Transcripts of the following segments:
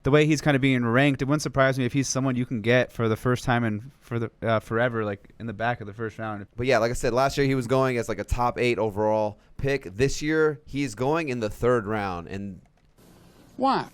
the way he's kind of being ranked, it wouldn't surprise me if he's someone you can get for the first time and for the forever, like in the back of the first round. But yeah, like I said, last year he was going as like a top 8 overall pick. This year he's going in the 3rd round. And Why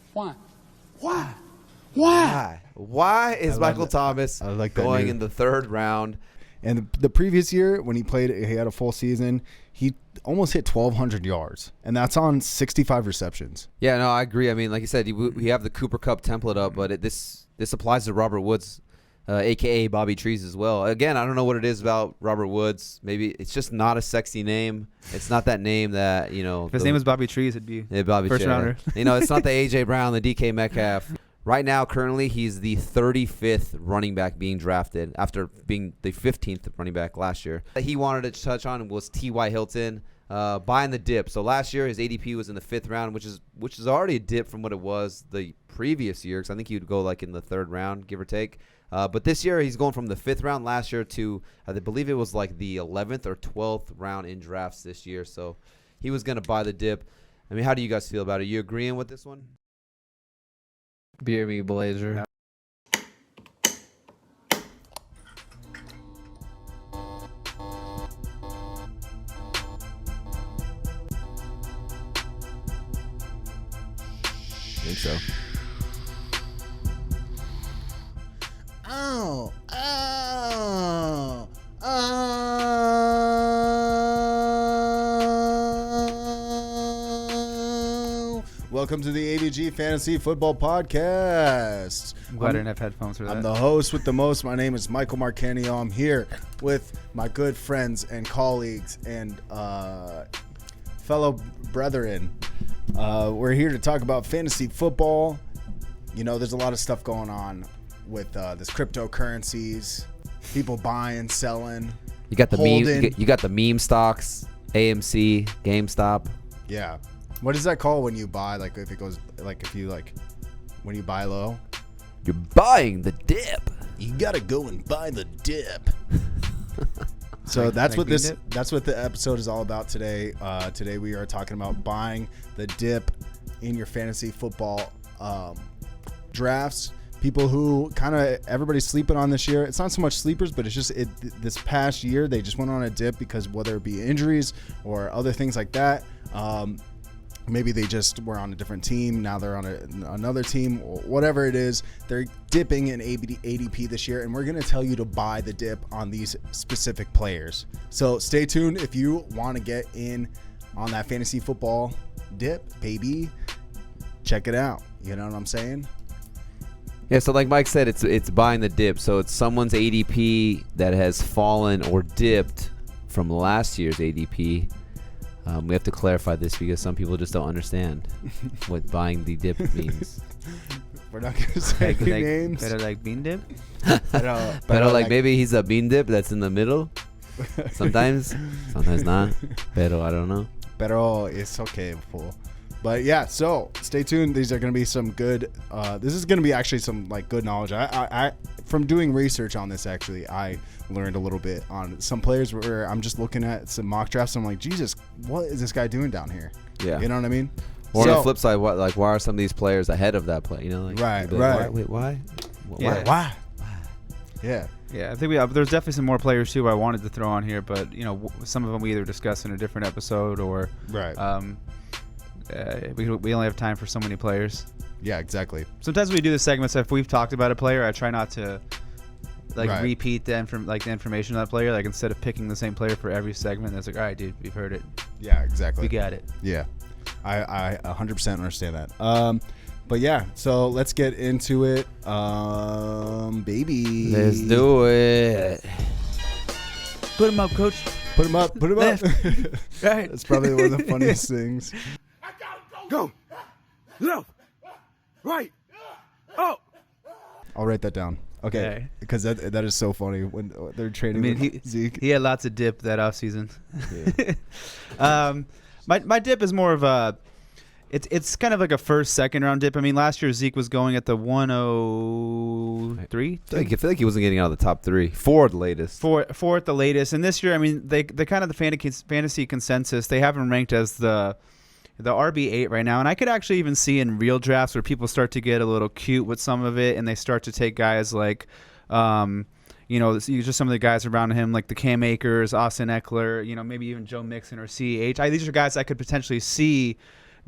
is Michael Thomas going in the 3rd round? And the previous year when he played, he had a full season. He almost hit 1,200 yards, and that's on 65 receptions. Yeah, no, I agree. I mean, like you said, we have the Cooper Kupp template up, but this applies to Robert Woods, a.k.a. Bobby Trees as well. Again, I don't know what it is about Robert Woods. Maybe it's just not a sexy name. It's not that name that, If his name was Bobby Trees, it'd be Bobby first rounder. It's not the A.J. Brown, the DK Metcalf. Right now, currently, he's the 35th running back being drafted after being the 15th running back last year. He wanted to touch on was T.Y. Hilton buying the dip. So last year, his ADP was in the 5th round, which is already a dip from what it was the previous year, because I think he would go like in the 3rd round, give or take. But this year, he's going from the 5th round last year to, I believe it was like the 11th or 12th round in drafts this year. So he was going to buy the dip. I mean, how do you guys feel about it? Are you agreeing with this one? BRB Blazer. I think so. Welcome to the AVG Fantasy Football Podcast. I'm glad I didn't have headphones for that. I'm the host with the most. My name is Michael Marcanio. I'm here with my good friends and colleagues and fellow brethren. We're here to talk about fantasy football. There's a lot of stuff going on with this cryptocurrencies, people buying, selling. You got the holding. meme. You got the meme stocks, AMC, GameStop. Yeah. What is that called when you buy? When you buy low? You're buying the dip. You gotta go and buy the dip. So that's what the episode is all about today. Today we are talking about buying the dip in your fantasy football drafts. People who everybody's sleeping on this year. It's not so much sleepers, but it's just this past year they just went on a dip because whether it be injuries or other things like that. Maybe they just were on a different team. Now they're on another team. Or whatever it is, they're dipping in ADP this year, and we're going to tell you to buy the dip on these specific players. So stay tuned if you want to get in on that fantasy football dip, baby. Check it out. You know what I'm saying? Yeah, so like Mike said, it's buying the dip. So it's someone's ADP that has fallen or dipped from last year's ADP. We have to clarify this because some people just don't understand what buying the dip means. We're not going to say names. Better like bean dip? Pero like maybe he's a bean dip that's in the middle. Sometimes not. Pero I don't know. Pero it's okay, fool. But yeah, so stay tuned. These are going to be some good. This is going to be actually some like good knowledge. I from doing research on this, actually, I learned a little bit on some players where I'm just looking at some mock drafts. I'm like, Jesus, what is this guy doing down here? Yeah, you know what I mean. Or on the flip side, why are some of these players ahead of that play? Right. Why? Why? Yeah. Yeah, I think there's definitely some more players too I wanted to throw on here, but some of them we either discuss in a different episode or we only have time for so many players. Yeah, exactly. Sometimes we do the segments if we've talked about a player, I try not to repeat the information of that player. Like instead of picking the same player for every segment, that's like, all right, dude, we've heard it. Yeah, exactly. We got it. Yeah, I 100% understand that. But yeah, so let's get into it, baby. Let's do it. Put him up, coach. Put him up. Put him up. Right. That's probably one of the funniest things. Go. Left. Right. Oh. I'll write that down. Okay. Because that is so funny when they're training with Zeke. He had lots of dip that offseason. Yeah. My dip is more of a it's kind of like a second round dip. I mean, last year Zeke was going at the 103. I feel like he wasn't getting out of the top 3. 4 at the latest. Four at the latest. And this year, I mean, they kind of the fantasy consensus, they have him ranked as the the RB8 right now, and I could actually even see in real drafts where people start to get a little cute with some of it, and they start to take guys like, just some of the guys around him, like the Cam Akers, Austin Eckler, maybe even Joe Mixon or CH. These are guys I could potentially see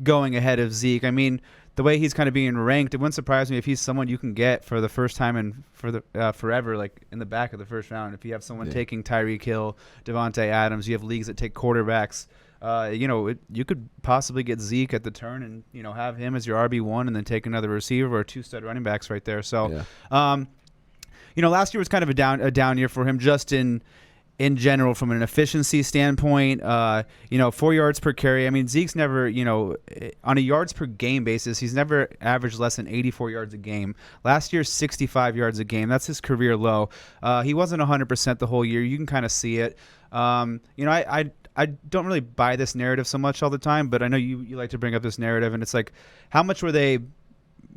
going ahead of Zeke. I mean, the way he's kind of being ranked, it wouldn't surprise me if he's someone you can get for the first time and for the forever, like in the back of the first round. If you have someone taking Tyreek Hill, Devontae Adams, you have leagues that take quarterbacks. You could possibly get Zeke at the turn and have him as your RB1 and then take another receiver or 2 stud running backs right there. So, last year was kind of a down year for him just in general from an efficiency standpoint. 4 yards per carry. I mean, Zeke's never, on a yards per game basis, he's never averaged less than 84 yards a game. Last year, 65 yards a game. That's his career low. He wasn't 100% the whole year. You can kind of see it. I don't really buy this narrative so much all the time, but I know you like to bring up this narrative, and it's like, how much were they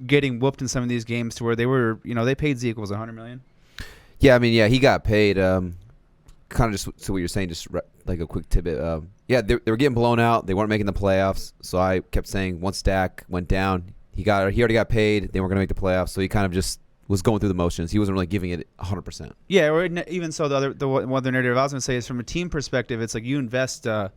getting whooped in some of these games to where they were, they paid Zeke, was $100 million? Yeah, I mean, he got paid. Kind of just to what you're saying, just like a quick tidbit. They were getting blown out. They weren't making the playoffs. So I kept saying once Dak went down, he already got paid. They weren't going to make the playoffs. So he kind of just was going through the motions. He wasn't really giving it 100%. Yeah, or even so, the one other narrative I was going to say is from a team perspective, it's like you invest $100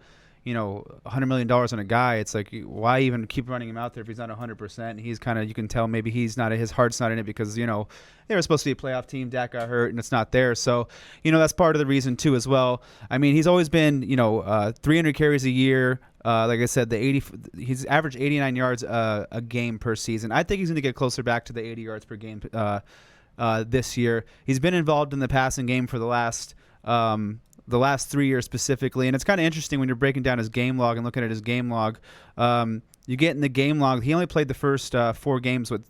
million on a guy. It's like, why even keep running him out there if he's not 100%? He's kind of, you can tell maybe his heart's not in it because, they were supposed to be a playoff team. Dak got hurt and it's not there. So, that's part of the reason too as well. I mean, he's always been, 300 carries a year. Like I said, he's averaged 89 yards a game per season. I think he's going to get closer back to the 80 yards per game this year. He's been involved in the passing game for the last 3 years specifically, and it's kind of interesting when you're breaking down his game log and looking at his game log. You get in the game log, he only played the first 4 games with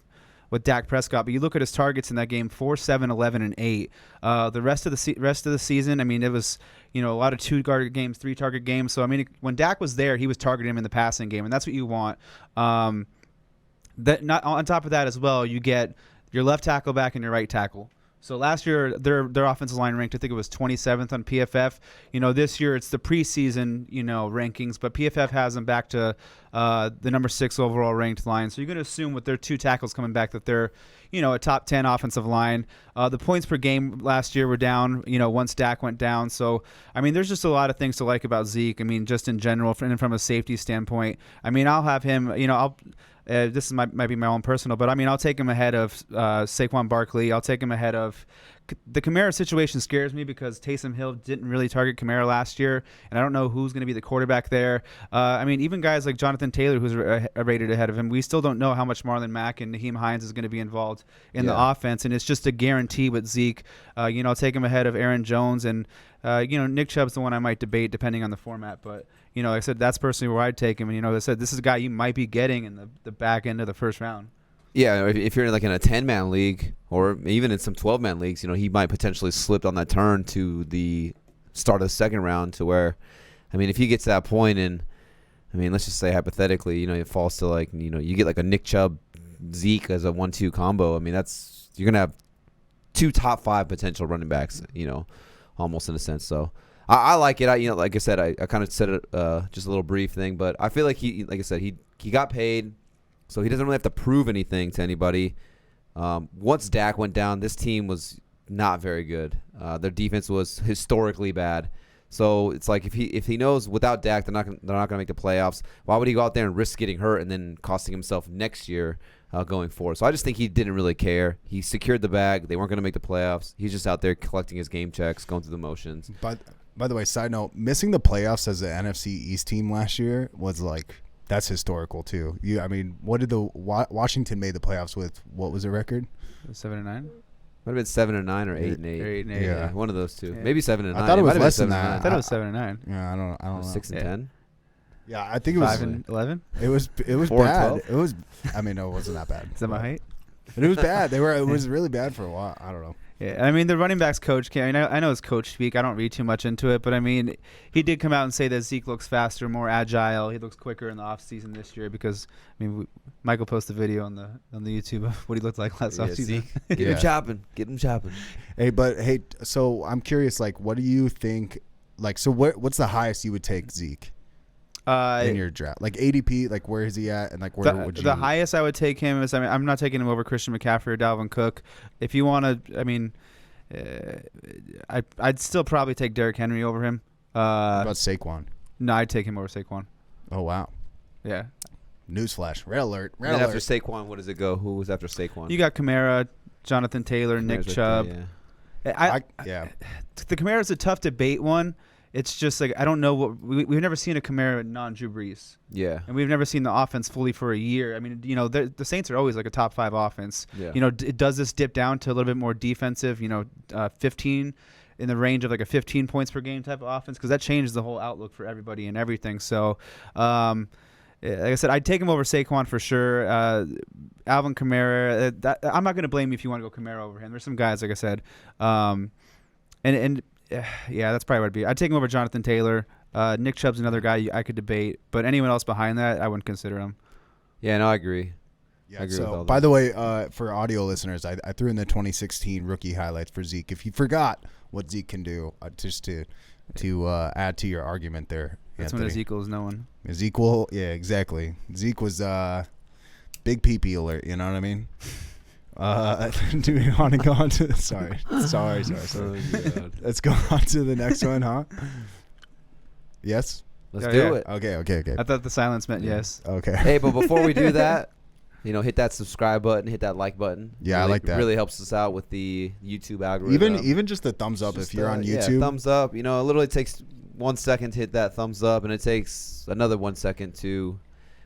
Dak Prescott, but you look at his targets in that game: 4, 7, 11, and 8. The rest of the season, I mean, it was a lot of 2-target games, 3-target games. So I mean, when Dak was there, he was targeting him in the passing game, and that's what you want. That not on top of that as well, you get your left tackle back and your right tackle. So last year, their offensive line ranked, I think it was 27th on PFF. This year it's the preseason, rankings, but PFF has them back to the number 6 overall ranked line. So you're going to assume with their 2 tackles coming back that they're, a top 10 offensive line. The points per game last year were down, once Dak went down. So, I mean, there's just a lot of things to like about Zeke. I mean, just in general, and from a safety standpoint. I mean, I'll have him, this might be my own personal, but I mean, I'll take him ahead of Saquon Barkley. I'll take him ahead of the Kamara situation. Scares me because Taysom Hill didn't really target Kamara last year, and I don't know who's going to be the quarterback there. I mean, even guys like Jonathan Taylor, who's rated ahead of him, we still don't know how much Marlon Mack and Naheem Hines is going to be involved in the offense, and it's just a guarantee with Zeke. I'll take him ahead of Aaron Jones, and Nick Chubb's the one I might debate depending on the format, but. Like I said, that's personally where I'd take him. And, I said, this is a guy you might be getting in the back end of the first round. Yeah, if you're in a 10-man league or even in some 12-man leagues, he might potentially slip on that turn to the start of the second round to where, I mean, if he gets to that point and, I mean, let's just say hypothetically, it falls to you get a Nick Chubb, Zeke as a 1-2 combo. I mean, you're going to have 2 top 5 potential running backs, almost in a sense. So. I like it. Like I said, I kind of said it just a little brief thing, but I feel like he got paid, so he doesn't really have to prove anything to anybody. Once Dak went down, this team was not very good. Their defense was historically bad. So it's like if he knows without Dak they're not going to make the playoffs, why would he go out there and risk getting hurt and then costing himself next year going forward? So I just think he didn't really care. He secured the bag. They weren't going to make the playoffs. He's just out there collecting his game checks, going through the motions. But by the way, side note, missing the playoffs as an NFC East team last year was that's historical too. I mean, what did the Washington made the playoffs with? What was the record? 7-9. Might have been 7-9 or 8-8. 8-8. Yeah, one of those two. Yeah. Maybe 7-9. I thought it was less than that. I thought it was 7-9. Yeah, I don't know. 6-10. Yeah, I think it was 5-11. It was bad. It was. I mean, no, it wasn't that bad. Is that my height? But it was bad. It was really bad for a while. I don't know. Yeah, I mean, the running backs coach, I know his coach speak. I don't read too much into it, but I mean, he did come out and say that Zeke looks faster, more agile. He looks quicker in the offseason this year because, I mean, Michael posted a video on the YouTube of what he looked like last offseason. Get him chopping. Get him chopping. Hey, so I'm curious, what do you think? So what's the highest you would take Zeke? in your draft? Like ADP, like where is he at, and like where would you? The highest I would take him is, I mean, I'm not taking him over Christian McCaffrey or Dalvin Cook. If you want to, I mean, I'd still probably take Derrick Henry over him. What about Saquon? No, I'd take him over Saquon. Oh wow. Yeah. Newsflash! Red alert! Red And then alert! after Saquon, what does it go? Who was after Saquon? You got Kamara, Jonathan Taylor, Nick Kamara's right Chubb. there, Yeah. The Kamara's a tough debate one. It's just like I don't know what we've never seen a Kamara non-Drew Brees, yeah. and we've never seen the offense fully for a year. I mean, you know, the Saints are always like a top 5 offense. Yeah. You know, it does this dip down to a little bit more defensive. You know, 15 in the range of like a 15 points per game type of offense, because that changes the whole outlook for everybody and everything. So, like I said, I'd take him over Saquon for sure. Alvin Kamara, I'm not going to blame you if you want to go Kamara over him. There's some guys, like I said, yeah, that's probably what it'd be. I'd take him over Jonathan Taylor. Nick Chubb's another guy I could debate, but anyone else behind that, I wouldn't consider him. Yeah, no, I agree. Yeah, I agree with all so, that. by the way, for audio listeners, I threw in the 2016 rookie highlights for Zeke. If you forgot what Zeke can do, just to add to your argument there, That's Anthony. when Ezekiel is no one. Ezekiel, yeah, exactly. Zeke was big pee-pee alert, you know what I mean? Do we want to go on to sorry. Let's go on to the next one, huh? Yes? Let's Oh, do yeah. it. Okay. I thought the silence meant yes. Okay. Hey, but before we do that, hit that subscribe button, hit that like button. Yeah, I like that. It really helps us out with the YouTube algorithm. Even just the thumbs up Just, if you're on yeah, YouTube. thumbs up. It literally takes 1 second to hit that thumbs up, and it takes another 1 second to,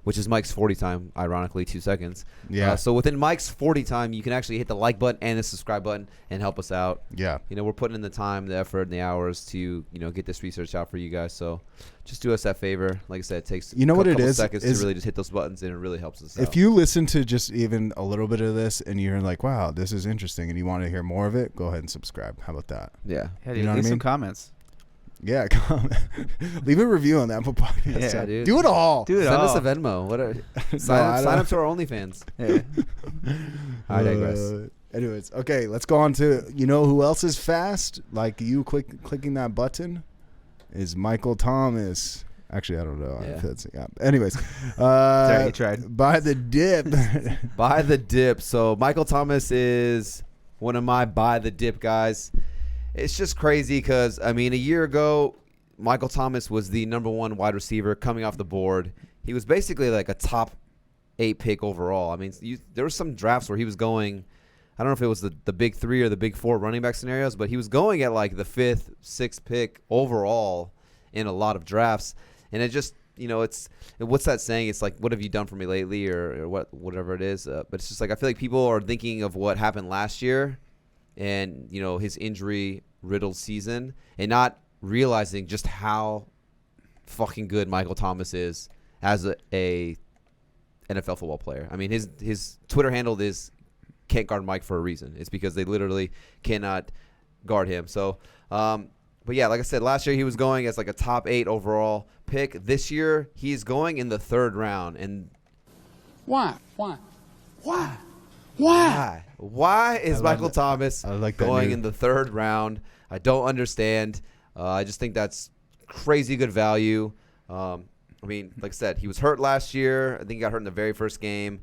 which is Mike's 40 time, ironically, 2 seconds. Yeah. So within Mike's 40 time, you can actually hit the like button and the subscribe button and help us out. Yeah. We're putting in the time, the effort, and the hours to, get this research out for you guys. So just do us that favor. Like I said, it takes couple seconds to really just hit those buttons, and it really helps us out. If you listen to just even a little bit of this and you're like, wow, this is interesting, and you want to hear more of it, go ahead and subscribe. How about that? Yeah. Yeah, You know what I leave some mean? comments. Yeah, comment. Leave a review on the Apple Podcast. Yeah, dude. Do it all. Do it Send all. us a Venmo. I Sign don't- up to our OnlyFans. Yeah. I digress. Anyways, okay, let's go on to, who else is fast? Like you clicking that button is Michael Thomas. Actually, I don't know. Yeah. If that's, yeah. Anyways, Sorry, you tried. By the dip. Buy the dip. So Michael Thomas is one of my buy the dip guys. It's just crazy because, a year ago, Michael Thomas was the number 1 wide receiver coming off the board. He was basically like a top 8 pick overall. There were some drafts where he was going, I don't know if it was the big 3 or the big 4 running back scenarios, but he was going at like the 5th, 6th pick overall in a lot of drafts. And it just, what's that saying? It's like, what have you done for me lately, or whatever it is. But it's just like, I feel like people are thinking of what happened last year and, his injury-riddled season, and not realizing just how fucking good Michael Thomas is as a NFL football player. His Twitter handle is "can't guard Mike" for a reason. It's because they literally cannot guard him. So, but yeah, like I said, last year he was going as like a top 8 overall pick. This year he's going in the 3rd round. And Why? why is Michael Thomas I like that going new- in the 3rd round? I don't understand. I just think that's crazy good value. Like I said, he was hurt last year. I think he got hurt in the very first game.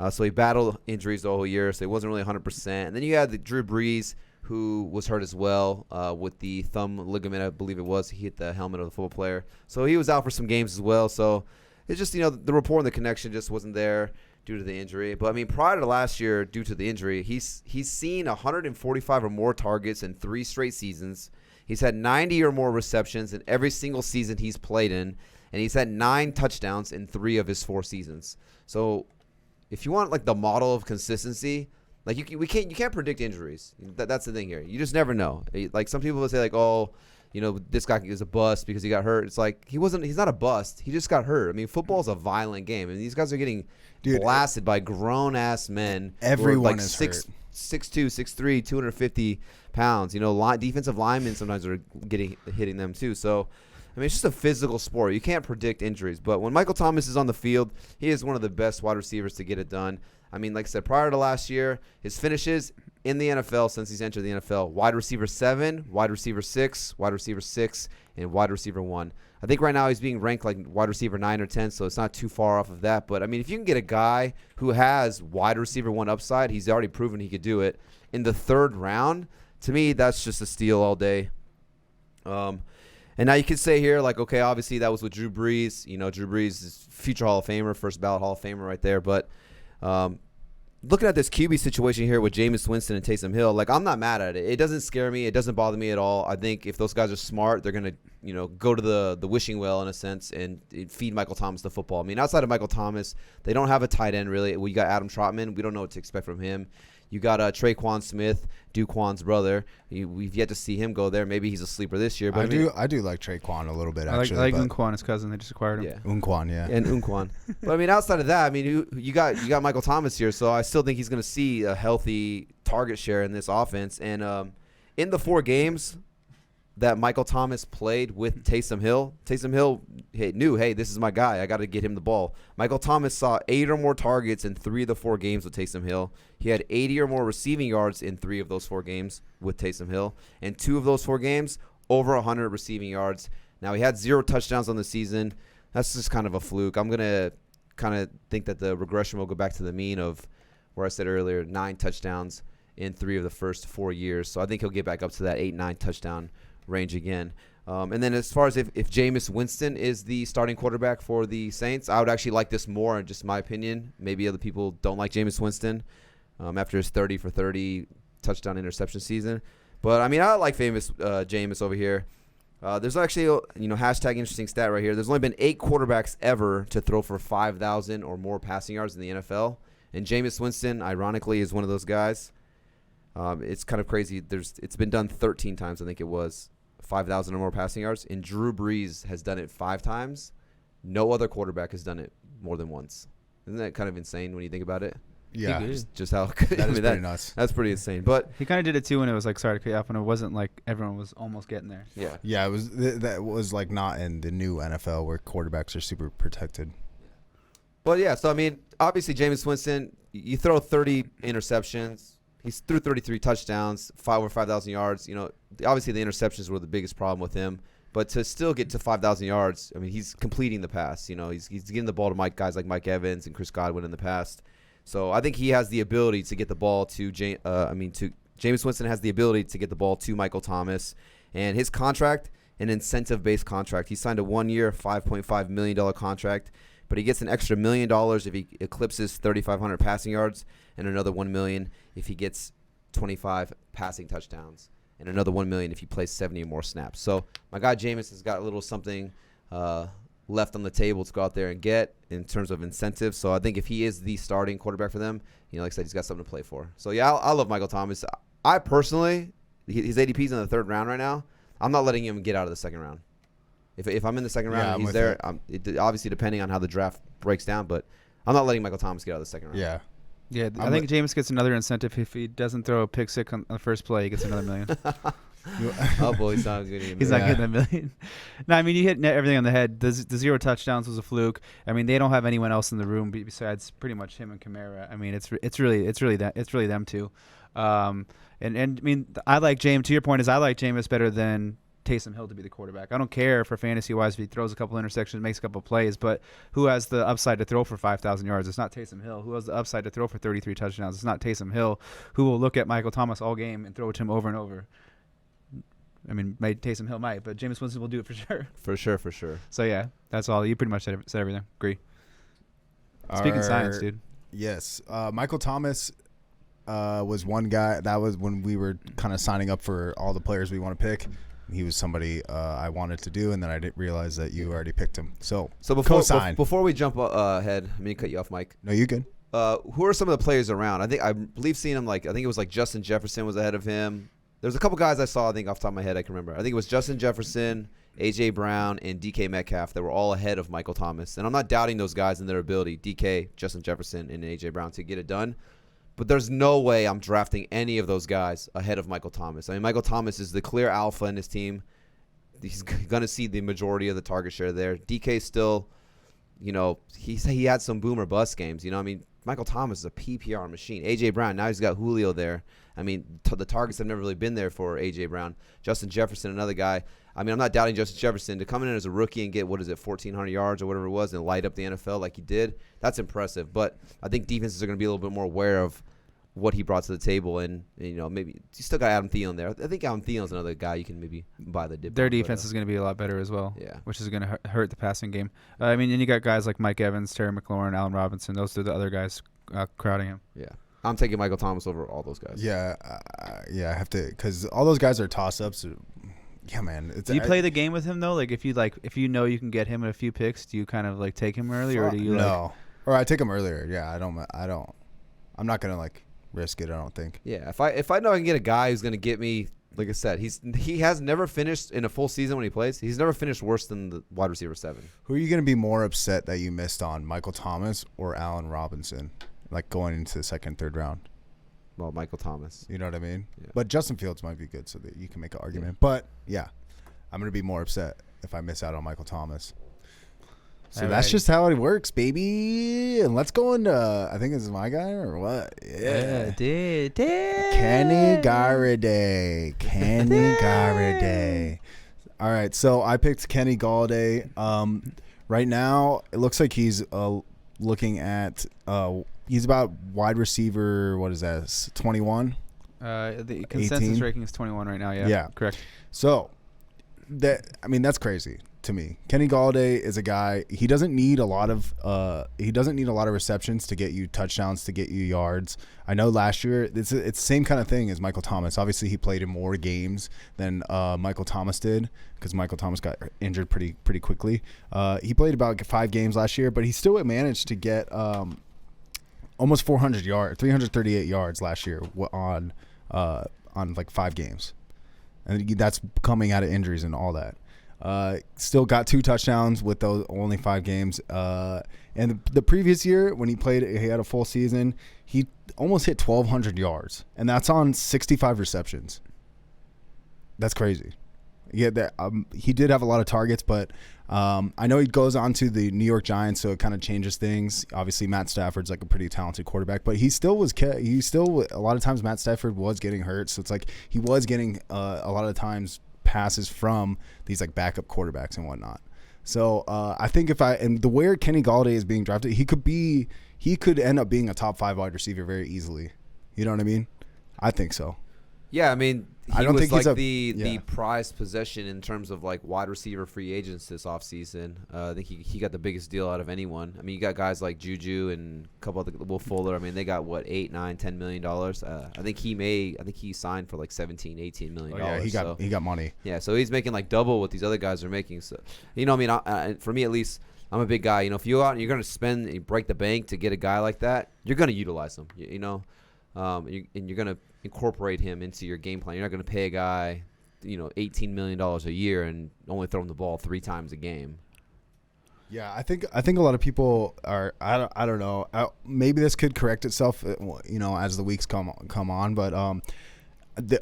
So he battled injuries the whole year, so he wasn't really 100%. And then you had the Drew Brees, who was hurt as well with the thumb ligament, I believe it was. He hit the helmet of the football player. So he was out for some games as well. So it's just, the rapport and the connection just wasn't there due to the injury. But, prior to last year, due to the injury, he's seen 145 or more targets in 3 straight seasons. He's had 90 or more receptions in every single season he's played in. And he's had 9 touchdowns in 3 of his 4 seasons. So if you want, like, the model of consistency, like, you can't predict injuries. That's the thing here. You just never know. Like, some people will say, like, oh, this guy is a bust because he got hurt. It's like, he's not a bust. He just got hurt. Football's a violent game. And these guys are getting blasted by grown-ass men. Everyone like is 6'2", 6'3", 250 pounds. Defensive linemen sometimes are hitting them too. So, it's just a physical sport. You can't predict injuries. But when Michael Thomas is on the field, he is one of the best wide receivers to get it done. Like I said, prior to last year, his finishes in the NFL since he's entered the NFL: wide receiver 7, wide receiver 6, wide receiver 6, and wide receiver 1. I think right now he's being ranked like wide receiver 9 or 10, so it's not too far off of that. But, I mean, if you can get a guy who has wide receiver 1 upside, he's already proven he could do it, in the 3rd round, to me, that's just a steal all day. And now you could say here, like, okay, obviously that was with Drew Brees. You know, Drew Brees is future Hall of Famer, first ballot Hall of Famer right there. But looking at this QB situation here with Jameis Winston and Taysom Hill, like, I'm not mad at it. It doesn't scare me. It doesn't bother me at all. I think if those guys are smart, they're going to, you know, go to the wishing well in a sense and feed Michael Thomas the football. I mean, outside of Michael Thomas, they don't have a tight end really. We got Adam Trotman. We don't know what to expect from him. You got Traquan Smith, Duquan's brother. We've yet to see him go there. Maybe he's a sleeper this year. But I do like Traquan a little bit, actually. I like Unquan, his cousin. They just acquired him. Yeah. Unquan, yeah. And Unquan. But, I mean, outside of that, I mean, you got Michael Thomas here, so I still think he's going to see a healthy target share in this offense. And in the 4 games that Michael Thomas played with Taysom Hill knew, hey, this is my guy. I got to get him the ball. Michael Thomas saw 8 or more targets in 3 of the 4 games with Taysom Hill. He had 80 or more receiving yards in 3 of those 4 games with Taysom Hill. And 2 of those 4 games, over 100 receiving yards. Now, he had 0 touchdowns on the season. That's just kind of a fluke. I'm going to kind of think that the regression will go back to the mean of where I said earlier, 9 touchdowns in 3 of the first 4 years. So I think he'll get back up to that 8-9 touchdown range again. And then as far as if Jameis Winston is the starting quarterback for the Saints, I would actually like this more, in just my opinion. Maybe other people don't like Jameis Winston after his 30 for 30 touchdown interception season. But, I mean, I like Jameis over here. There's actually, hashtag interesting stat right here. There's only been 8 quarterbacks ever to throw for 5,000 or more passing yards in the NFL. And Jameis Winston, ironically, is one of those guys. It's kind of crazy. It's been done 13 times, I think it was, 5,000 or more passing yards. And Drew Brees has done it 5 times. No other quarterback has done it more than once. Isn't that kind of insane when you think about it? Yeah. Just how that is pretty nuts. That's pretty insane. But he kind of did it too when it was like, sorry to cut you off, when it wasn't like everyone was almost getting there. yeah. Yeah, that was like not in the new NFL where quarterbacks are super protected. But, yeah, so, I mean, obviously Jameis Winston, you throw 30 interceptions. He's threw 33 touchdowns, over 5,000 yards. You know, obviously the interceptions were the biggest problem with him. But to still get to 5,000 yards, I mean, he's completing the pass. You know, he's getting the ball to guys like Mike Evans and Chris Godwin in the past. So I think he has the ability to get the ball to Jameis Winston has the ability to get the ball to Michael Thomas. And his contract, an incentive-based contract. He signed a 1-year, $5.5 million contract. But he gets an extra $1 million if he eclipses 3,500 passing yards, and another $1 million if he gets 25 passing touchdowns, and another $1 million if he plays 70 or more snaps. So my guy Jameis has got a little something left on the table to go out there and get in terms of incentives. So I think if he is the starting quarterback for them, like I said, he's got something to play for. So yeah, I love Michael Thomas. I personally, his ADP's in the 3rd round right now. I'm not letting him get out of the 2nd round. If I'm in the 2nd round and he's there, obviously depending on how the draft breaks down, but I'm not letting Michael Thomas get out of the 2nd round. Yeah. Yeah, I think Jameis gets another incentive if he doesn't throw a pick six on the first play. He gets another $1 million. Oh, boy, he's not getting He's not getting $1 million. No, I mean, you hit everything on the head. The 0 touchdowns was a fluke. I mean, they don't have anyone else in the room besides pretty much him and Kamara. I mean, it's really them two. And I mean, I like Jameis. To your point, I like Jameis better than Taysom Hill to be the quarterback. I don't care for fantasy-wise if he throws a couple intersections, makes a couple plays, but who has the upside to throw for 5,000 yards? It's not Taysom Hill. Who has the upside to throw for 33 touchdowns? It's not Taysom Hill, who will look at Michael Thomas all game and throw it to him over and over. I mean, Taysom Hill might, but Jameis Winston will do it for sure. For sure. So, yeah, that's all. You pretty much said everything. Agree. Speaking science, dude. Yes. Michael Thomas was one guy. That was when we were kind of signing up for all the players we want to pick. He was somebody I wanted to do, and then I didn't realize that you already picked him. So before we jump ahead, I'm going to cut you off, Mike. No, you good. Who are some of the players around? I believe seeing him, I think it was like Justin Jefferson was ahead of him. There's a couple guys I saw, I think off the top of my head I can remember. I think it was Justin Jefferson, A.J. Brown, and DK Metcalf that were all ahead of Michael Thomas. And I'm not doubting those guys and their ability, DK, Justin Jefferson, and A.J. Brown, to get it done. But there's no way I'm drafting any of those guys ahead of Michael Thomas. I mean, Michael Thomas is the clear alpha in his team. He's going to see the majority of the target share there. DK still, he had some boom or bust games. I mean, Michael Thomas is a PPR machine. A.J. Brown, now he's got Julio there. I mean, the targets have never really been there for A.J. Brown. Justin Jefferson, another guy. I mean, I'm not doubting Justin Jefferson. To come in as a rookie and get, 1,400 yards or whatever it was and light up the NFL like he did, that's impressive. But I think defenses are going to be a little bit more aware of what he brought to the table. And maybe you still got Adam Thielen there. I think Adam Thielen's another guy you can maybe buy the dip. Their defense is going to be a lot better as well, which is going to hurt the passing game. I mean, and you got guys like Mike Evans, Terry McLaurin, Allen Robinson. Those are the other guys crowding him. Yeah. I'm taking Michael Thomas over all those guys. Yeah, I have to, because all those guys are toss-ups. Yeah, man. Do you play the game with him though? Like if you know you can get him in a few picks, do you kind of like take him early, or do you no? Or I take him earlier. Yeah, I don't. I'm not gonna like risk it. I don't think. Yeah, if I know I can get a guy who's gonna get me, like I said, he has never finished in a full season when he plays. He's never finished worse than the wide receiver 7. Who are you gonna be more upset that you missed on, Michael Thomas or Allen Robinson? Like going into the second, third round. Well, Michael Thomas. You know what I mean? Yeah. But Justin Fields might be good, so that you can make an argument. Yeah. But yeah, I'm gonna be more upset if I miss out on Michael Thomas. So that's just how it works, baby. And let's go into, I think this is my guy or what? Yeah. Kenny Golladay. Kenny Golladay. All right, so I picked Kenny Golladay. Right now, it looks like he's looking at he's about wide receiver, what is that, 21? The consensus 18? ranking is 21 right now, yeah. Correct. So, that's crazy to me. Kenny Golladay is a guy, he doesn't need a lot of receptions to get you touchdowns, to get you yards. I know last year it's the same kind of thing as Michael Thomas. Obviously, he played in more games than Michael Thomas did, because Michael Thomas got injured pretty quickly. He played about 5 games last year, but he still managed to get almost 400 yards, 338 yards last year on like 5 games, and that's coming out of injuries and all that. Still got 2 touchdowns with those only 5 games. And the previous year when he played, he had a full season. He almost hit 1,200 yards, and that's on 65 receptions. That's crazy. Yeah, he did have a lot of targets, but I know he goes on to the New York Giants, so it kind of changes things. Obviously, Matt Stafford's like a pretty talented quarterback, but he still a lot of times Matt Stafford was getting hurt, so it's like he was getting a lot of times passes from these like backup quarterbacks and whatnot. So I think and the way Kenny Golladay is being drafted, he could end up being a top 5 wide receiver very easily. You know what I mean? I think so. Yeah, I mean, I don't think like he's the prized possession in terms of like wide receiver free agents this offseason. I think he got the biggest deal out of anyone. I mean, you got guys like Juju and a couple other Will Fuller. I mean, they got what, $8, $9, $10 million. I think he signed for like 17, 18 million dollars. Yeah, he got money. Yeah, so he's making like double what these other guys are making. So I mean, for me at least, I'm a big guy. If you go out and you're going to you break the bank to get a guy like that, you're going to utilize him. And you're going to incorporate him into your game plan. You're not going to pay a guy, $18 million a year and only throw him the ball 3 times a game. Yeah, I think a lot of people are. I don't know. Maybe this could correct itself, as the weeks come on. But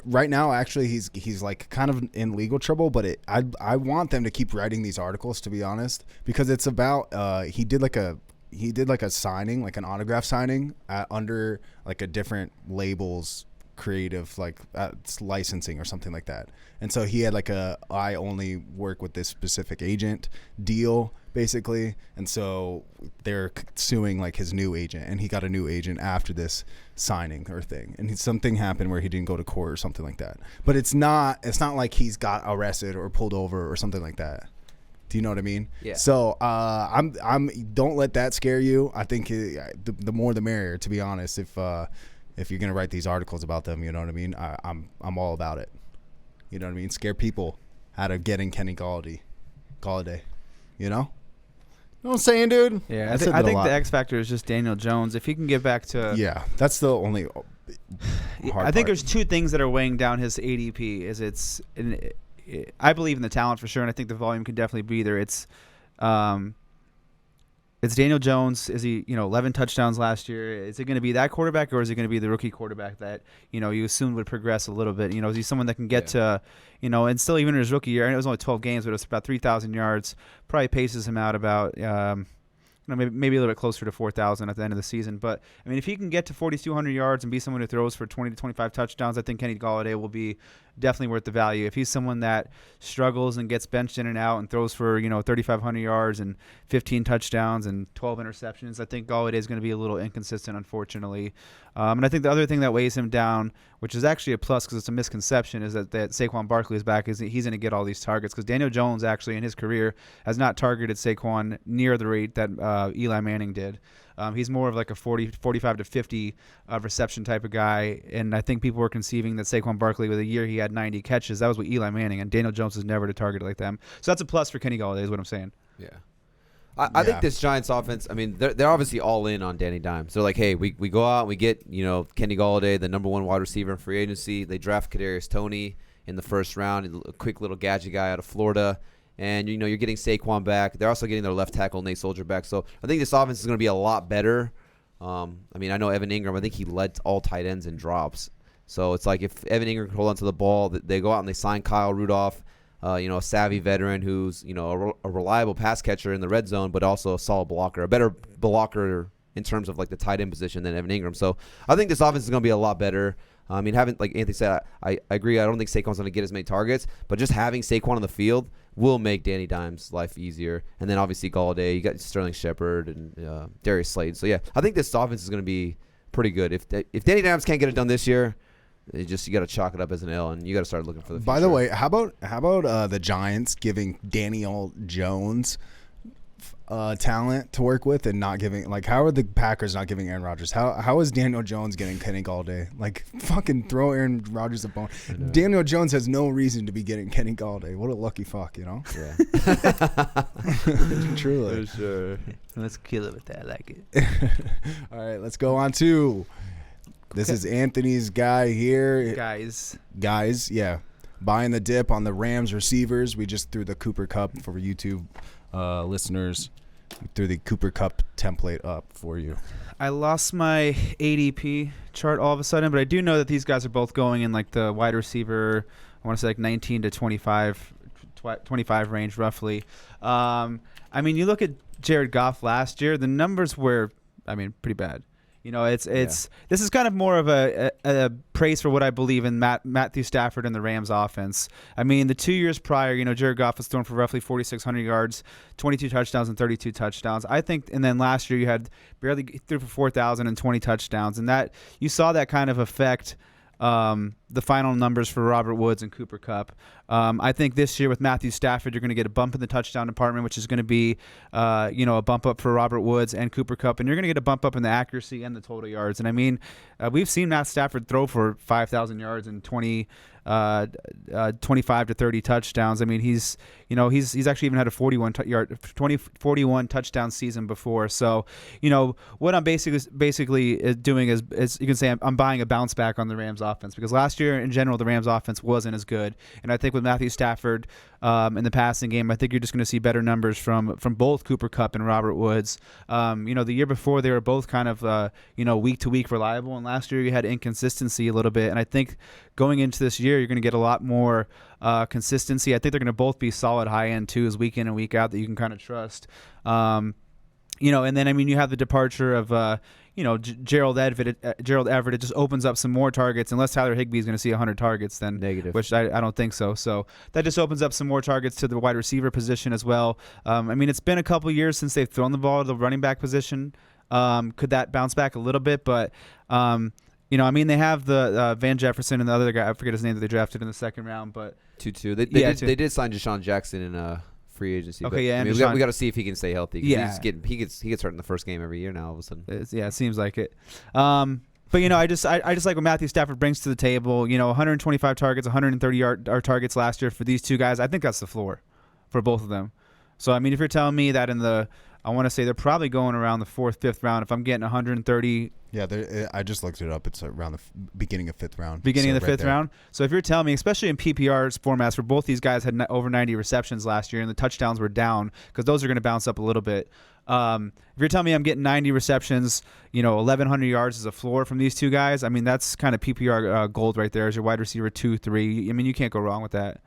right now, actually, he's like kind of in legal trouble. But I want them to keep writing these articles, to be honest, because it's about he did like a signing, like an autograph signing under like a different label's creative, like licensing or something like that. And so he had like I only work with this specific agent deal, basically. And so they're suing like his new agent, and he got a new agent after this signing or thing. And something happened where he didn't go to court or something like that. But it's not like he's got arrested or pulled over or something like that. Do you know what I mean? Yeah. So I'm don't let that scare you. I think the more the merrier, to be honest. If you're gonna write these articles about them, you know what I mean. I'm all about it. You know what I mean. Scare people out of getting Kenny Golladay. You know what I'm saying, dude? Yeah, I think the X factor is just Daniel Jones. If he can get back to that's the only hard I think part. there's 2 things that are weighing down his ADP. I believe in the talent for sure, and I think the volume can definitely be there. It's Daniel Jones. Is he 11 touchdowns last year? Is it going to be that quarterback, or is it going to be the rookie quarterback that you assumed would progress a little bit? Is he someone that can get to and still, even in his rookie year, and it was only 12 games, but it was about 3,000 yards. Probably paces him out about maybe a little bit closer to 4,000 at the end of the season. But I mean, if he can get to 4,200 yards and be someone who throws for 20 to 25 touchdowns, I think Kenny Golladay will be definitely worth the value. If he's someone that struggles and gets benched in and out and throws for 3,500 yards and 15 touchdowns and 12 interceptions, I think Golladay is going to be a little inconsistent, unfortunately. And I think the other thing that weighs him down, which is actually a plus because it's a misconception, is that Saquon Barkley is back. Is he's going to get all these targets because Daniel Jones actually in his career has not targeted Saquon near the rate that Eli Manning did. He's more of like a 45 to 50 reception type of guy, and I think people were conceiving that Saquon Barkley, with a year he had 90 catches, that was with Eli Manning, and Daniel Jones is never to target like them. So that's a plus for Kenny Golladay is what I'm saying. Yeah. I think this Giants offense, I mean, they're obviously all in on Danny Dimes. They're like, hey, we go out and we get, Kenny Golladay, the number 1 wide receiver in free agency. They draft Kadarius Toney in the first round, a quick little gadget guy out of Florida. And, you're getting Saquon back. They're also getting their left tackle, Nate Soldier, back. So I think this offense is going to be a lot better. I know Evan Ingram, I think he led all tight ends in drops. So it's like if Evan Ingram can hold onto the ball, they go out and they sign Kyle Rudolph, a savvy veteran who's, a reliable pass catcher in the red zone, but also a solid blocker, a better blocker in terms of like the tight end position than Evan Ingram. So I think this offense is going to be a lot better. I mean, like Anthony said, I agree. I don't think Saquon's going to get as many targets, but just having Saquon on the field will make Danny Dimes' life easier. And then obviously Golladay, you got Sterling Shepard and Darius Slade. So yeah, I think this offense is going to be pretty good. If Danny Dimes can't get it done this year, you got to chalk it up as an L, and you got to start looking for the future. By the way, how about the Giants giving Daniel Jones talent to work with and not giving, like, how are the Packers not giving Aaron Rodgers? How is Daniel Jones getting Kenny Golladay? Like, fucking throw Aaron Rodgers a bone. Daniel Jones has no reason to be getting Kenny Golladay. What a lucky fuck, Yeah. Truly. For sure. Let's kill it with that. I like it. All right, let's go on to. This is Anthony's guy here. Guys, yeah. Buying the dip on the Rams receivers. We just threw the Cooper Kupp for YouTube listeners. We threw the Cooper Kupp template up for you. I lost my ADP chart all of a sudden, but I do know that these guys are both going in like the wide receiver, I want to say like 19 to 25 range roughly. You look at Jared Goff last year, the numbers were, pretty bad. This is kind of more of a praise for what I believe in Matthew Stafford and the Rams offense. The 2 years prior, Jared Goff was thrown for roughly 4,600 yards, 22 touchdowns and 32 touchdowns. I think, and then last year you had barely threw for 4,000 and 20 touchdowns, and that you saw that kind of affect the final numbers for Robert Woods and Cooper Kupp. I think this year with Matthew Stafford, you're going to get a bump in the touchdown department, which is going to be, a bump up for Robert Woods and Cooper Kupp, and you're going to get a bump up in the accuracy and the total yards. And we've seen Matt Stafford throw for 5,000 yards and 25 to 30 touchdowns. He's actually even had a 41 touchdown season before. So, what I'm basically doing is you can say I'm buying a bounce back on the Rams offense, because last year in general the Rams offense wasn't as good, and I think with Matthew Stafford in the passing game, I think you're just going to see better numbers from both Cooper Kupp and Robert Woods. The year before they were both kind of week to week reliable, and last year you had inconsistency a little bit, and I think going into this year you're going to get a lot more consistency. I think they're going to both be solid high end twos week in and week out that you can kind of trust. And then you have the departure of Gerald Everett. It just opens up some more targets, unless Tyler Higbee is going to see 100 targets, then negative, which I don't think so. So that just opens up some more targets to the wide receiver position as well. It's been a couple years since they've thrown the ball to the running back position. Could that bounce back a little bit? But they have the Van Jefferson and the other guy, I forget his name, that they drafted in the second round, but 2-2. They did sign Deshaun Jackson in free agency. Okay, but, yeah. we got to see if he can stay healthy. Yeah, he gets hurt in the first game every year now. All of a sudden, it seems like it. But I just like what Matthew Stafford brings to the table. 125 targets, 130 yard targets last year for these two guys. I think that's the floor for both of them. So if you're telling me that I want to say they're probably going around the 4th, 5th round. If I'm getting 130. Yeah, I just looked it up. It's around the beginning of 5th round. Beginning of the 5th round. So if you're telling me, especially in PPR formats, where both these guys had over 90 receptions last year and the touchdowns were down, because those are going to bounce up a little bit. If you're telling me I'm getting 90 receptions, 1,100 yards as a floor from these two guys, that's kind of PPR gold right there as your wide receiver 2, 3. You can't go wrong with that.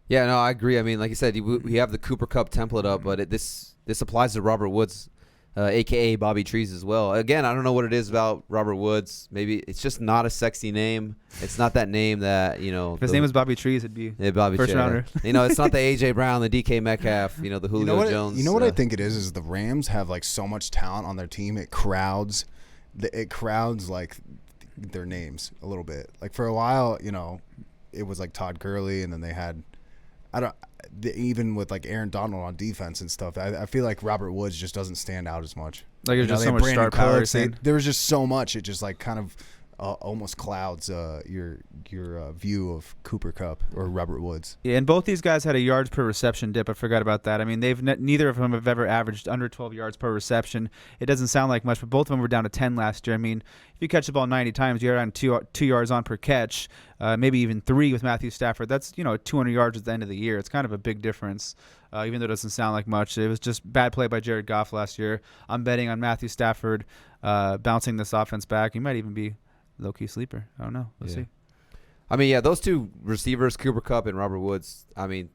Yeah, no, I agree. Like you said, we have the Cooper Kupp template up, but this this applies to Robert Woods, a.k.a. Bobby Trees as well. Again, I don't know what it is about Robert Woods. Maybe it's just not a sexy name. It's not that name that, If his name was Bobby Trees, it'd be Bobby first rounder. It's not the A.J. Brown, the DK Metcalf, the Julio Jones. You know what I think it is the Rams have like so much talent on their team. It crowds like their names a little bit. Like for a while, it was like Todd Gurley, and then they had even with like Aaron Donald on defense and stuff. I feel like Robert Woods just doesn't stand out as much. Like there's just so much star power. There was just so much. It just like kind of almost clouds your view of Cooper Kupp or Robert Woods. Yeah, and both these guys had a yards per reception dip. I forgot about that. I mean, neither of them have ever averaged under 12 yards per reception. It doesn't sound like much, but both of them were down to 10 last year. I mean, if you catch the ball 90 times, you're on 2 yards on per catch, maybe even 3 with Matthew Stafford. That's 200 yards at the end of the year. It's kind of a big difference, even though it doesn't sound like much. It was just bad play by Jared Goff last year. I'm betting on Matthew Stafford bouncing this offense back. He might even be low-key sleeper. I don't know. We'll see. I mean, those two receivers, Cooper Kupp and Robert Woods, I mean,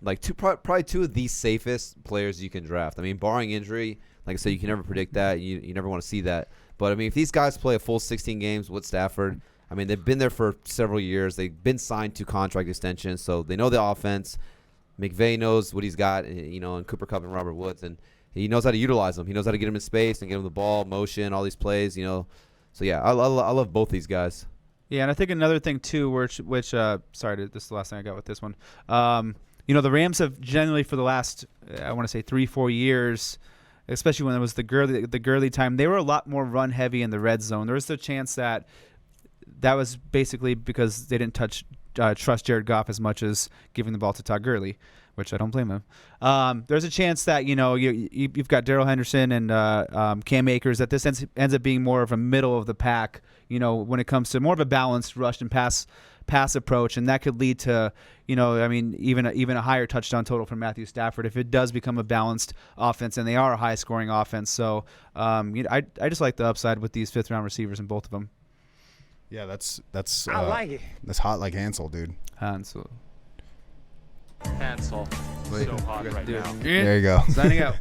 like probably two of the safest players you can draft. I mean, barring injury, like I said, you can never predict that. You never want to see that. But, I mean, if these guys play a full 16 games with Stafford, I mean, they've been there for several years. They've been signed to contract extensions, so they know the offense. McVay knows what he's got, in Cooper Kupp and Robert Woods, and he knows how to utilize them. He knows how to get them in space and get them the ball, motion, all these plays, So, yeah, I love both these guys. Yeah, and I think another thing, too, which this is the last thing I got with this one. The Rams have generally for the last, I want to say 3-4 years, especially when it was the Gurley time, they were a lot more run heavy in the red zone. There was the chance that was basically because they didn't trust Jared Goff as much as giving the ball to Todd Gurley, which I don't blame him. There's a chance that you've got Darrell Henderson and Cam Akers, that this ends up being more of a middle of the pack, when it comes to more of a balanced rush and pass approach, and that could lead to even a higher touchdown total from Matthew Stafford if it does become a balanced offense, and they are a high scoring offense. So I just like the upside with these 5th round receivers in both of them. Yeah, that's I like it. That's hot like Hansel, dude. Hansel. So hot right now. There you go. Signing out.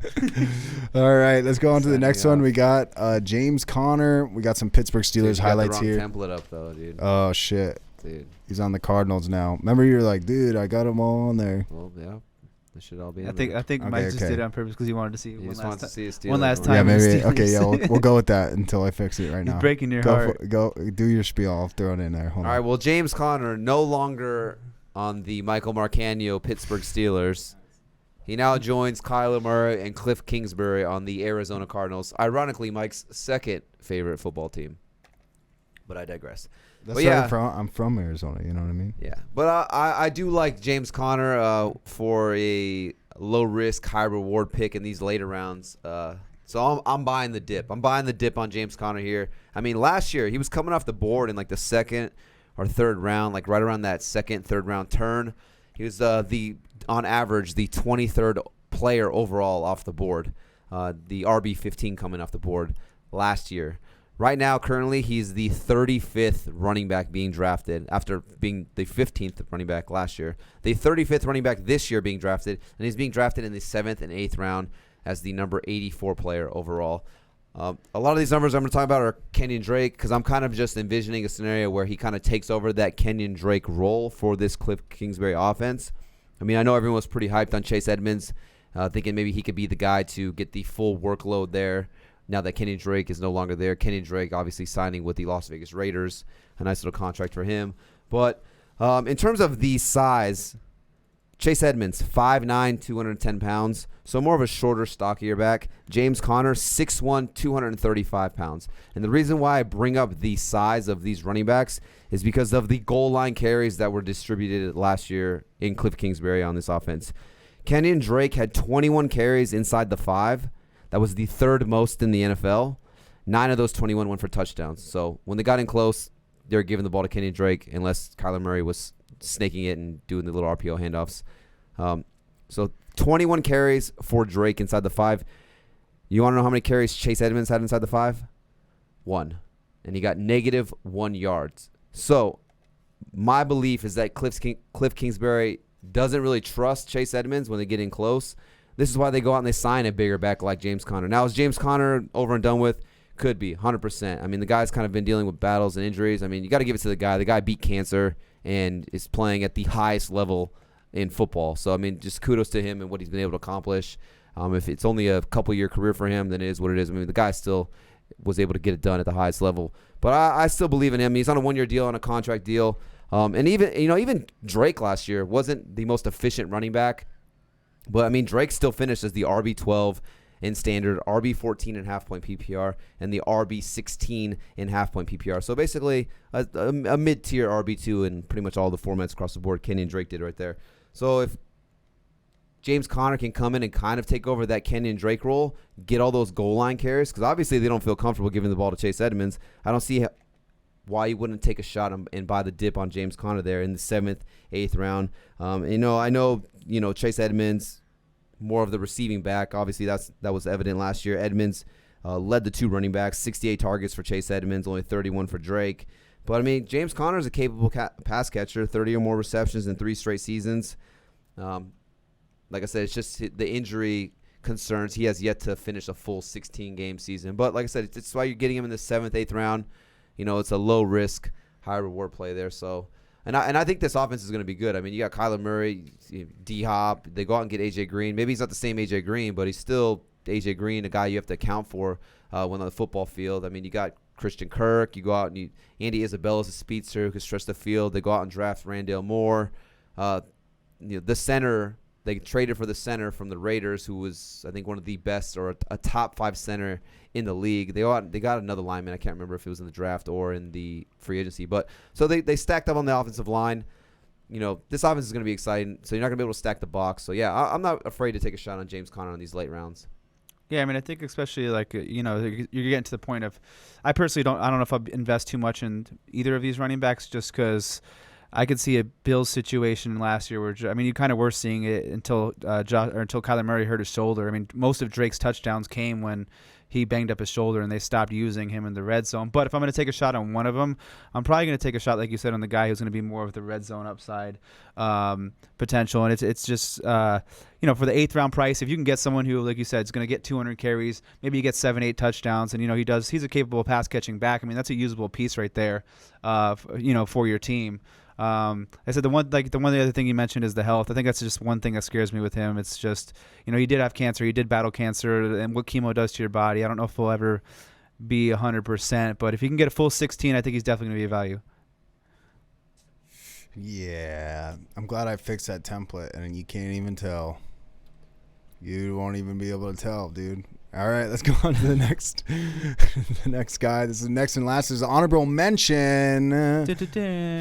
All right, let's go on to the next one. We got James Conner. We got some Pittsburgh Steelers highlights here. Template up though, dude. Oh shit, dude. He's on the Cardinals now. Remember, you were like, dude, I got them all on there. Well, yeah. This should all be. I think Mike just did it on purpose because he wanted to see one last time. Yeah, maybe. Okay, yeah, we'll go with that until I fix it right now. He's breaking your heart. Go do your spiel. I'll throw it in there. Hold on. All right. Well, James Conner no longer on the Michael Marcano Pittsburgh Steelers. He now joins Kyler Murray and Cliff Kingsbury on the Arizona Cardinals. Ironically, Mike's second favorite football team. But I digress. That's where I'm from Arizona. You know what I mean? Yeah. But I do like James Conner for a low-risk, high-reward pick in these later rounds. So I'm buying the dip. I'm buying the dip on James Conner here. I mean, last year, he was coming off the board in like the 2nd or 3rd round, like right around that 2nd, 3rd round turn. He was on average, the 23rd player overall off the board, the RB15 coming off the board last year. Right now, currently, he's the 35th running back being drafted after being the 15th running back last year. The 35th running back this year being drafted, and he's being drafted in the 7th and 8th round as the number 84 player overall. A lot of these numbers I'm going to talk about are Kenyan Drake, because I'm kind of just envisioning a scenario where he kind of takes over that Kenyan Drake role for this Cliff Kingsbury offense. I mean, I know everyone was pretty hyped on Chase Edmonds, thinking maybe he could be the guy to get the full workload there. Now that Kenyan Drake is no longer there. Kenyan Drake obviously signing with the Las Vegas Raiders. A nice little contract for him. But in terms of the size, Chase Edmonds, 5'9", 210 pounds. So more of a shorter, stockier back. James Conner, 6'1", 235 pounds. And the reason why I bring up the size of these running backs is because of the goal line carries that were distributed last year in Cliff Kingsbury on this offense. Kenyan Drake had 21 carries inside the 5. That was the 3rd most in the NFL. 9 of those 21 went for touchdowns. So when they got in close, they were giving the ball to Kenyan Drake unless Kyler Murray was snaking it and doing the little RPO handoffs. So 21 carries for Drake inside the 5. You want to know how many carries Chase Edmonds had inside the 5? 1. And he got -1 yards. So my belief is that Cliff Kingsbury doesn't really trust Chase Edmonds when they get in close. This is why they go out and they sign a bigger back like James Conner. Now, is James Conner over and done with? Could be, 100%. I mean, the guy's kind of been dealing with battles and injuries. I mean, you got to give it to the guy. The guy beat cancer and is playing at the highest level in football. So, I mean, just kudos to him and what he's been able to accomplish. If it's only a couple-year career for him, then it is what it is. I mean, the guy still was able to get it done at the highest level. But I still believe in him. He's on a one-year deal, on a contract deal. And even Drake last year wasn't the most efficient running back. But, I mean, Drake still finished as the RB12 in standard, RB14 in half-point PPR, and the RB16 in half-point PPR. So, basically, a mid-tier RB2 in pretty much all the formats across the board. Kenyan Drake did right there. So, if James Conner can come in and kind of take over that Kenyan Drake role, get all those goal line carries, because obviously they don't feel comfortable giving the ball to Chase Edmonds. I don't see why you wouldn't take a shot and buy the dip on James Conner there in the 7th, 8th round. I know Chase Edmonds, more of the receiving back. Obviously, that was evident last year. Edmonds led the two running backs, 68 targets for Chase Edmonds, only 31 for Drake. But, I mean, James Conner is a capable pass catcher, 30 or more receptions in 3 straight seasons. Like I said, it's just the injury concerns. He has yet to finish a full 16-game season. But, like I said, it's why you're getting him in the 7th, 8th round. It's a low-risk, high-reward play there. So, and I think this offense is going to be good. I mean, you got Kyler Murray, D-Hop. They go out and get A.J. Green. Maybe he's not the same A.J. Green, but he's still A.J. Green, a guy you have to account for when on the football field. I mean, you got Christian Kirk. You go out and Andy Isabella's a speedster who can stretch the field. They go out and draft Randall Moore. The center, they traded for the center from the Raiders, who was, I think, one of the best or a top 5 center in the league. They got another lineman. I can't remember if it was in the draft or in the free agency. But so they stacked up on the offensive line. This offense is going to be exciting. So you're not going to be able to stack the box. So, yeah, I'm not afraid to take a shot on James Conner in these late rounds. Yeah, I mean, I think especially you're getting to the point of, I personally don't know if I'd invest too much in either of these running backs just because I could see a Bills situation last year where, I mean, you kind of were seeing it until Kyler Murray hurt his shoulder. I mean, most of Drake's touchdowns came when he banged up his shoulder and they stopped using him in the red zone. But if I'm going to take a shot on one of them, I'm probably going to take a shot, like you said, on the guy who's going to be more of the red zone upside potential. And it's just, for the 8th round price, if you can get someone who, like you said, is going to get 200 carries, maybe he gets 7-8 touchdowns, and, he's a capable pass catching back. I mean, that's a usable piece right there, for your team. I said the other thing you mentioned is the health. I think that's just one thing that scares me with him. It's just, he did have cancer. He did battle cancer, and what chemo does to your body. I don't know if he'll ever be 100%, but if he can get a full 16, I think he's definitely going to be a value. Yeah, I'm glad I fixed that template, and you can't even tell. You won't even be able to tell, dude. All right, let's go on to the next guy. This is next and last. This is an honorable mention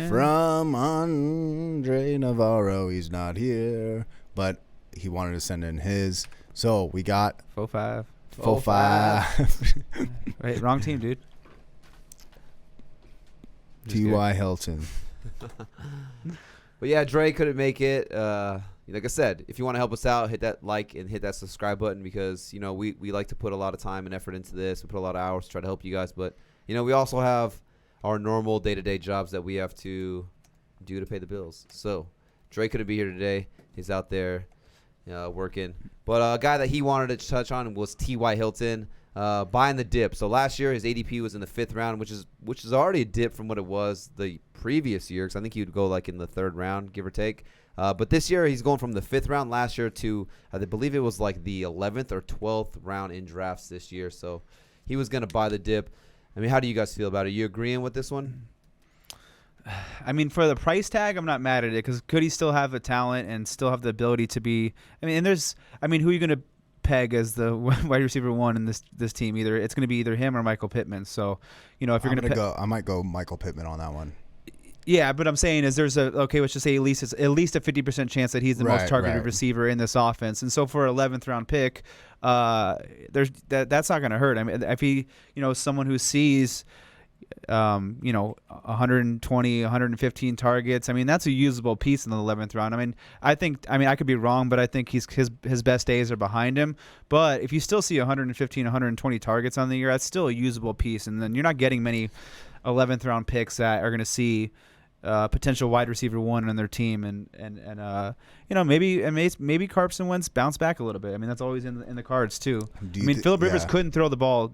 from Andre Navarro. He's not here, but he wanted to send in his. So we got 4-5. 4-5. Right, wrong team, dude. T.Y. Hilton. But yeah, Dre couldn't make it. Like I said, if you want to help us out, hit that like and hit that subscribe button because, we like to put a lot of time and effort into this. We put a lot of hours to try to help you guys. But, we also have our normal day-to-day jobs that we have to do to pay the bills. So, Dre couldn't be here today. He's out there working. But a guy that he wanted to touch on was T.Y. Hilton, buying the dip. So, last year, his ADP was in the 5th round, which is already a dip from what it was the previous year because I think he would go like in the 3rd round, give or take. But this year, he's going from the 5th round last year to, I believe it was like the 11th or 12th round in drafts this year. So he was going to buy the dip. I mean, how do you guys feel about it? Are you agreeing with this one? I mean, for the price tag, I'm not mad at it because could he still have the talent and still have the ability to be – who are you going to peg as the wide receiver 1 in this team? It's going to be either him or Michael Pittman. So, if you're going to go – I might go Michael Pittman on that one. Yeah, but I'm saying let's just say at least a 50% chance that he's the most targeted receiver in this offense. And so for an 11th round pick, that's not going to hurt. I mean, if he, someone who sees 120, 115 targets, I mean, that's a usable piece in the 11th round. I could be wrong, but I think his best days are behind him. But if you still see 115, 120 targets on the year, that's still a usable piece. And then you're not getting many 11th round picks that are going to see potential wide receiver 1 on their team, and maybe Carson Wentz bounce back a little bit. I mean, that's always in the cards too. Philip Rivers couldn't throw the ball.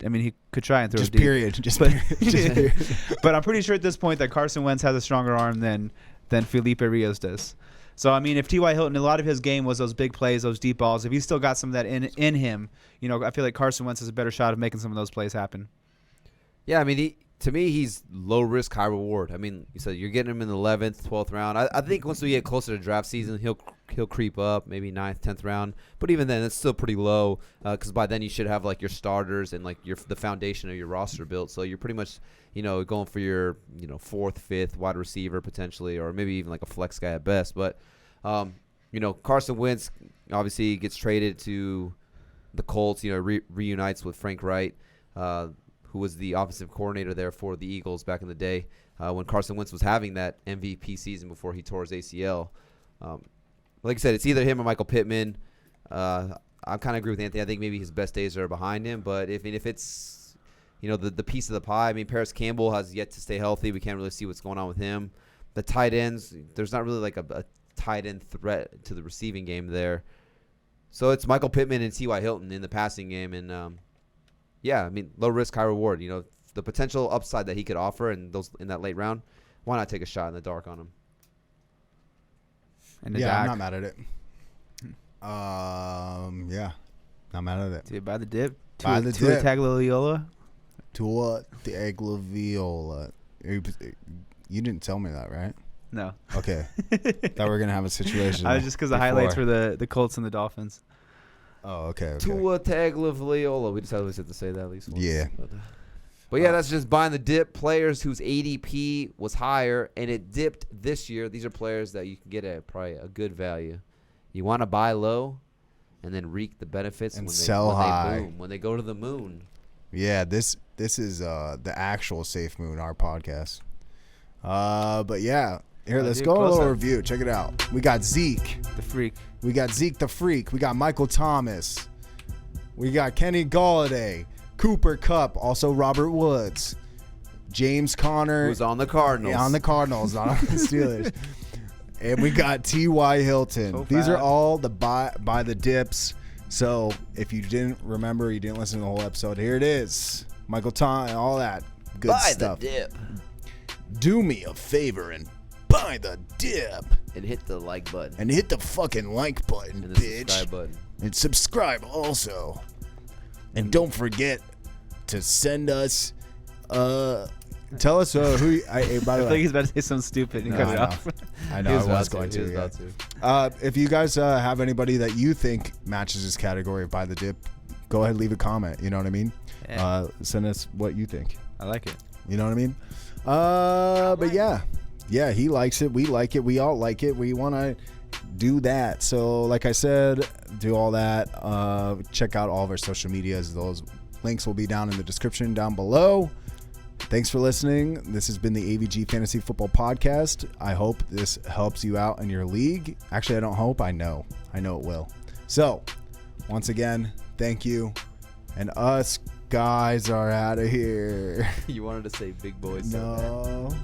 I mean, he could try and throw it deep. Just period. But I'm pretty sure at this point that Carson Wentz has a stronger arm than Felipe Rios does. So, I mean, if T.Y. Hilton, a lot of his game was those big plays, those deep balls. If he's still got some of that in him, I feel like Carson Wentz has a better shot of making some of those plays happen. Yeah, I mean, to me, he's low risk, high reward. I mean, you said you're getting him in the 11th, 12th round. I think once we get closer to draft season, he'll creep up, maybe 9th, 10th round. But even then, it's still pretty low because by then you should have like your starters and like the foundation of your roster built. So you're pretty much going for your 4th, 5th wide receiver potentially, or maybe even like a flex guy at best. But Carson Wentz obviously gets traded to the Colts. Reunites with Frank Wright, who was the offensive coordinator there for the Eagles back in the day when Carson Wentz was having that MVP season before he tore his ACL. Like I said, it's either him or Michael Pittman. I kind of agree with Anthony. I think maybe his best days are behind him. But if it's the piece of the pie, I mean, Paris Campbell has yet to stay healthy. We can't really see what's going on with him. The tight ends, there's not really like a tight end threat to the receiving game there. So it's Michael Pittman and T.Y. Hilton in the passing game. And, I mean, low risk, high reward. The potential upside that he could offer in that late round, why not take a shot in the dark on him? I'm not mad at it. Not mad at it. Dude, by the dip. By the Tua dip. Tagovailoa. Tua Tagovailoa. You didn't tell me that, right? No. Okay. Thought we were going to have a situation. I was just because the highlights were the Colts and the Dolphins. Oh, okay. Tua Tagovailoa. We just always have to say that at least once. Yeah. But that's just buying the dip. Players whose ADP was higher and it dipped this year. These are players that you can get at probably a good value. You want to buy low and then reak the benefits and when sell high. They boom, when they go to the moon. Yeah, this is the actual Safe Moon, our podcast. But yeah, here, let's go a little review. Check it out. We got Zeke. The Freak. We got Zeke the Freak. We got Michael Thomas. We got Kenny Golladay. Cooper Kupp. Also Robert Woods. James Conner. Who's on the Cardinals. Yeah, on the Cardinals, not on the Steelers. And we got T.Y. Hilton. So These are fat. all the buy the dips. So if you didn't remember, you didn't listen to the whole episode, here it is. Michael Thomas, all that good Buy stuff. the dip. Do me a favor and buy the dip. And hit the like button. And hit the fucking like button, And the bitch. subscribe button. And subscribe also. And don't forget to send us tell us who by the I think way, he's about to say something stupid and No, cut I it know. off. I know I was going to. Yeah. If you guys have anybody that you think matches this category of buy the dip, go ahead and leave a comment. You know what I mean? Yeah. Send us what you think. I like it. You know what I mean? But yeah, he likes it. We like it. We all like it. We want to do that. So like I said, do all that. Check out all of our social medias. Those links will be down in the description down below. Thanks for listening. This has been the AVG Fantasy Football Podcast. I hope this helps you out in your league. Actually, I don't hope. I know it will. So once again, thank you. And us guys are out of here. You wanted to say big boys. No.